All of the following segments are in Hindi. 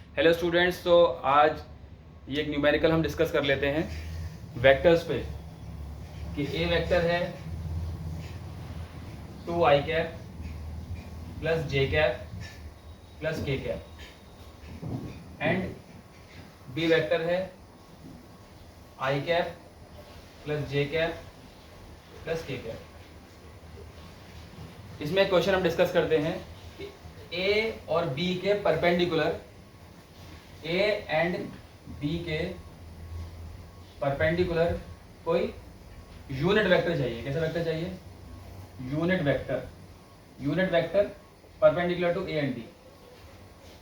हेलो स्टूडेंट्स, तो आज ये एक न्यूमेरिकल हम डिस्कस कर लेते हैं वेक्टर्स पे कि ए वेक्टर है 2i कैप प्लस जे कैप प्लस के कैप एंड बी वेक्टर है i cap plus J cap plus के कैप। इसमें एक क्वेश्चन हम डिस्कस करते हैं कि ए और बी के परपेंडिकुलर ए एंड बी के परपेंडिकुलर कोई यूनिट वेक्टर चाहिए। कैसा वेक्टर चाहिए? Unit vector perpendicular to A and B.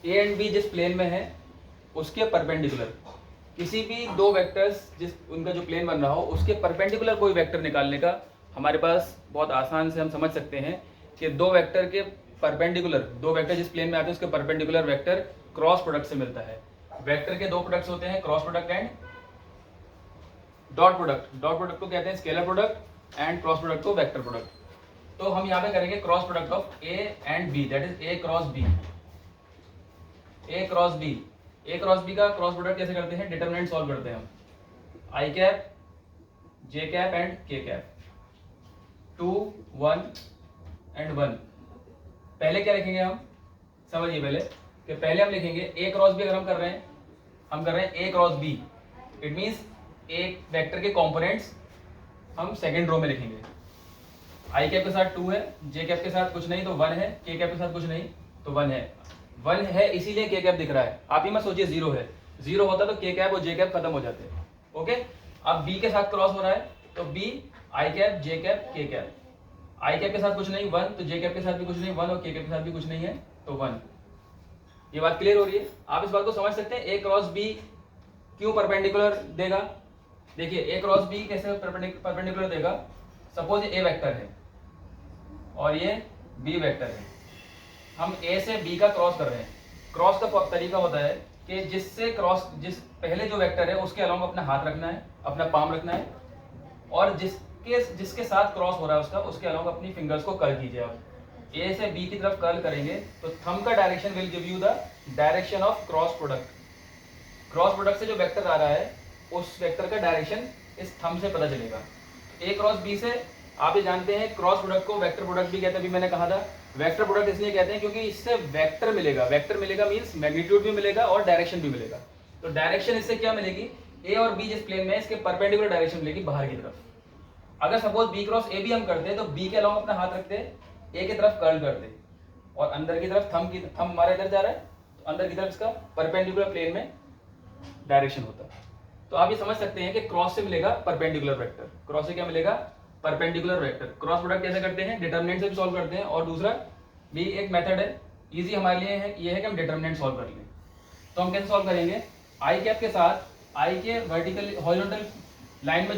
A and B जिस प्लेन में है उसके परपेंडिकुलर किसी भी दो वेक्टर्स जिस उनका जो प्लेन बन रहा हो उसके परपेंडिकुलर कोई वेक्टर निकालने का हमारे पास बहुत आसान से हम समझ सकते हैं कि दो वेक्टर के परपेंडिकुलर, दो वेक्टर जिस प्लेन में आते हैं उसके परपेंडिकुलर वेक्टर क्रॉस प्रोडक्ट से मिलता है। वेक्टर के दो प्रोडक्ट्स होते हैं, cross product and dot product. Dot product को कहते हैं scalar product and cross product को वेक्टर प्रोडक्ट। तो हम यहाँ पे करेंगे cross product of A and B, that is A cross B. A cross B का क्रॉस प्रोडक्ट कैसे करते हैं? डिटरमिनेंट सॉल्व करते हैं हम। I cap, J cap and K cap, 2 1 and 1। पहले क्या लिखेंगे हम? समझिए पहले कि पहले हम लिखेंगे ए क्रॉस बी। अगर हम कर रहे हैं ए क्रॉस बी, इट मीन्स एक वेक्टर के कंपोनेंट्स हम सेकंड रो में लिखेंगे। आई कैप के साथ 2 है, जे कैप के साथ कुछ नहीं तो 1 है, के कैप के साथ कुछ नहीं तो 1 है। 1 है इसीलिए के कैप दिख रहा है। आप ही मत सोचिए 0 है, 0 होता तो के कैप और जे कैप खत्म हो जाते। ओके, अब बी के साथ क्रॉस हो रहा है तो B I cap, J cap, K cap. I cap के साथ कुछ नहीं 1, तो जे कैप के साथ भी कुछ नहीं 1, और के कैप के साथ भी कुछ नहीं है तो 1। ये बात क्लियर हो रही है? आप इस बात को समझ सकते हैं ए क्रॉस बी क्यों परपेंडिकुलर देगा। देखिए ए क्रॉस बी कैसे परपेंडिकुलर देगा। सपोज ए वेक्टर है और ये बी वेक्टर है, हम ए से बी का क्रॉस कर रहे हैं। क्रॉस का तरीका होता है कि जिस पहले जो वेक्टर है उसके अलावा अपना हाथ रखना है, अपना पाम रखना है, और जिसके साथ क्रॉस हो रहा है उसके अलावा अपनी फिंगर्स को कर्ल कीजिए। आप ए से बी की तरफ कर्ल करेंगे तो थंब का direction will give you the direction of cross product. Cross product से जो वेक्टर आ रहा है उस वेक्टर का डायरेक्शन इस थंब से पता चलेगा। ए क्रॉस बी से आप ये जानते हैं क्रॉस प्रोडक्ट को वेक्टर प्रोडक्ट भी कहते हैं। अभी मैंने कहा था वेक्टर प्रोडक्ट इसलिए कहते हैं क्योंकि इससे वेक्टर मिलेगा मीन्स मैग्नीट्यूड भी मिलेगा और डायरेक्शन भी मिलेगा। तो डायरेक्शन इससे क्या मिलेगी? ए और बी जिस प्लेन में है इसके परपेंडिकुलर डायरेक्शन मिलेगी बाहर की तरफ। अगर सपोज बी क्रॉस ए भी हम करते हैं तो बी के अलावा अपना हाथ रखते हैं, ए की तरफ कर्ल करते और अंदर की तरफ थंब हमारा इधर जा रहा है तो अंदर की तरफ इसका परपेंडिकुलर प्लेन में डायरेक्शन होता है। तो आप ये समझ सकते हैं कि क्रॉस से मिलेगा परपेंडिकुलर वेक्टर। क्रॉस से क्या मिलेगा? Perpendicular vector. क्रॉस प्रोडक्ट कैसे करते हैं? डिटरमिनेंट से भी सॉल्व करते हैं, और दूसरा भी एक मेथड है इजी हमारे लिए है, ये है कि हम डिटरमिनेंट सॉल्व कर लें। तो हम कैसे सॉल्व करेंगे? आई कैप के साथ आई के वर्टिकल हॉरिजॉन्टल लाइन में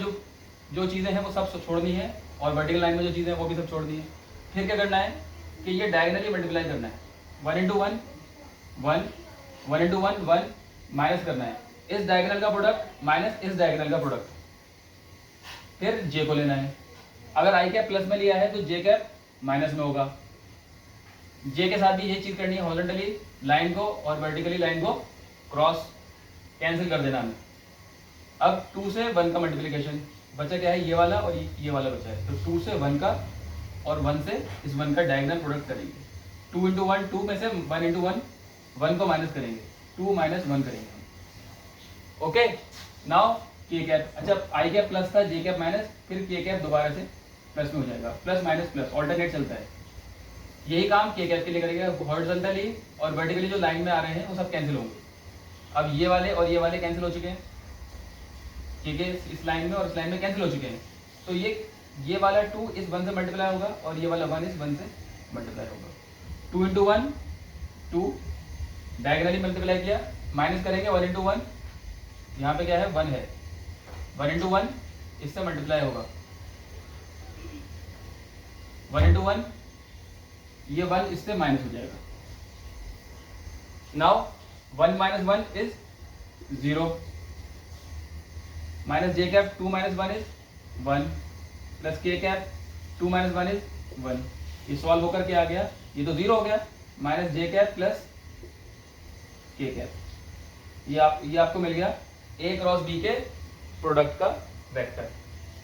जो चीजें हैं वो सब छोड़नी है, और वर्टिकल लाइन में जो चीजें हैं वो भी सब छोड़नी है। फिर क्या करना है कि ये डायगोनली मल्टीप्लाई करना है। 1 × 1 1, 1 × 1 1, माइनस करना है इस डायगोनल का प्रोडक्ट माइनस इस डायगोनल का प्रोडक्ट। फिर जे को लेना है। अगर आई कैप प्लस में लिया है तो जे कैप माइनस में होगा। जे के साथ भी ये चीज करनी है, हॉरिजॉन्टली लाइन को और वर्टिकली लाइन को क्रॉस कैंसिल कर देना हमें। अब 2 से 1 का मल्टीप्लीकेशन बचा क्या है? ये वाला और ये वाला बचा है, तो 2 से 1 का और 1 से इस 1 का डायगोनल प्रोडक्ट करेंगे। 2 × 1 2 में से 1 × 1 1 को माइनस करेंगे, 2 - 1 करेंगे। ओके, नाउ के कैप। अच्छा, आई कैप प्लस था, जे कैप माइनस, फिर के कैप दोबारा से प्लस में हो जाएगा। प्लस माइनस प्लस ऑल्टरनेट चलता है। यही काम के कैप के लिए करेंगे। हॉरिजॉन्टली और वर्टिकली जो लाइन में आ रहे हैं वो सब कैंसिल होंगे। अब ये वाले और ये वाले कैंसिल हो चुके हैं, ठीक है, इस लाइन में और इस लाइन में कैंसिल हो चुके हैं। तो ये वाला 2 इस 1 से मल्टीप्लाई होगा और ये वाला 1 इस 1 से मल्टीप्लाई होगा। 2 × 1 2, डायगोनली मल्टीप्लाई किया, माइनस करेंगे 1 × 1, यहाँ पे क्या है? 1 है। 1 × 1 इससे मल्टीप्लाई होगा, 1 × 1 ये 1 इससे माइनस हो जाएगा। Now 1 - 1 is 0, minus J cap 2 - 1 is 1, plus के कैप 2 - 1 इज 1। ये सॉल्व होकर के आ गया, ये तो 0 हो गया, माइनस जे कैप प्लस के कैप। ये आपको मिल गया ए क्रॉस बी के प्रोडक्ट का वेक्टर।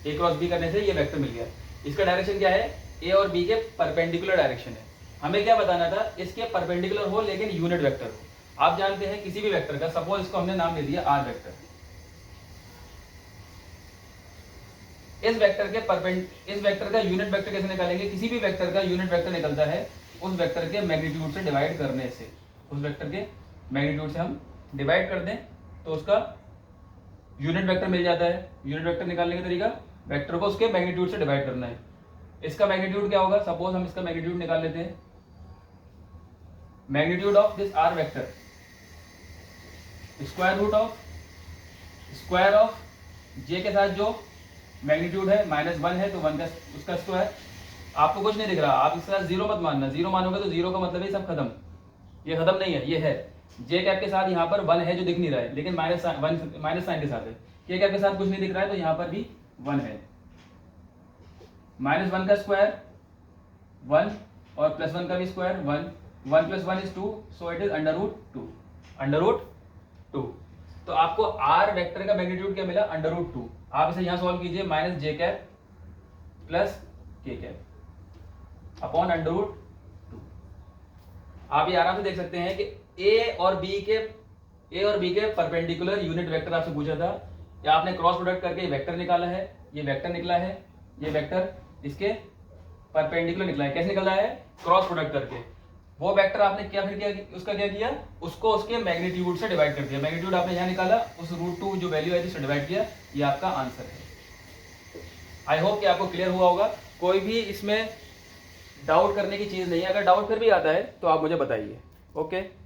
ए क्रॉस बी करने से ये वेक्टर मिल गया। इसका डायरेक्शन क्या है, ए और बी के परपेंडिकुलर डायरेक्शन है। हमें क्या बताना था, इसके परपेंडिकुलर हो लेकिन यूनिट वेक्टर हो। आप जानते हैं किसी भी वेक्टर का, सपोज इसको हमने नाम दे दिया आर वेक्टर, इस वेक्टर का यूनिट वेक्टर कैसे निकालेंगे, किसी भी वेक्टर का यूनिट वेक्टर निकलता है उस वेक्टर के मैग्नीट्यूड से डिवाइड करने से। उस वेक्टर के मैग्नीट्यूड से हम डिवाइड कर दें तो उसका यूनिट वेक्टर मिल जाता है। यूनिट वेक्टर निकालने का तरीका, वेक्टर को उसके मैग्नीट्यूड से डिवाइड करना है। इसका मैग्नीट्यूड क्या होगा, सपोज हम इसका मैग्नीट्यूड निकाल लेते हैं, magnitude of this R vector square of J के साथ जो मैग्नीट्यूड है -1 है तो 1 का उसका स्क्वायर। आपको कुछ नहीं दिख रहा, आप इसका जीरो मत मानना, जीरो मानोगे तो जीरो का मतलब है सब खत्म। ये खत्म नहीं है, ये है जे कैप के साथ यहाँ पर 1 है जो दिख नहीं रहा है, लेकिन माइनस साइन के साथ है। के कैप के साथ कुछ नहीं दिख रहा है तो यहाँ पर भी 1 है। -1 का स्क्वायर 1 और +1 का भी स्क्वायर 1, 1 + 1 = 2, सो इट इज √2। तो आपको आर वेक्टर का मैग्नीट्यूड क्या मिला, √2। आप इसे यहां सॉल्व कीजिए, -j cap + k cap upon √2। आप ये आराम से देख सकते हैं कि ए और बी के परपेंडिकुलर यूनिट वेक्टर आपसे पूछा था, या आपने क्रॉस प्रोडक्ट करके वेक्टर निकाला है, ये वेक्टर निकला है, ये वेक्टर इसके परपेंडिकुलर निकला है। कैसे निकला है, क्रॉस प्रोडक्ट करके। वो वेक्टर आपने क्या उसका क्या किया, उसको उसके मैग्नीट्यूड से डिवाइड कर दिया। मैग्नीट्यूड आपने यहाँ निकाला, उस √2 जो वैल्यू है जिससे डिवाइड किया, ये आपका आंसर है। आई होप कि आपको क्लियर हुआ होगा। कोई भी इसमें डाउट करने की चीज नहीं है। अगर डाउट फिर भी आता है तो आप मुझे बताइए। ओके।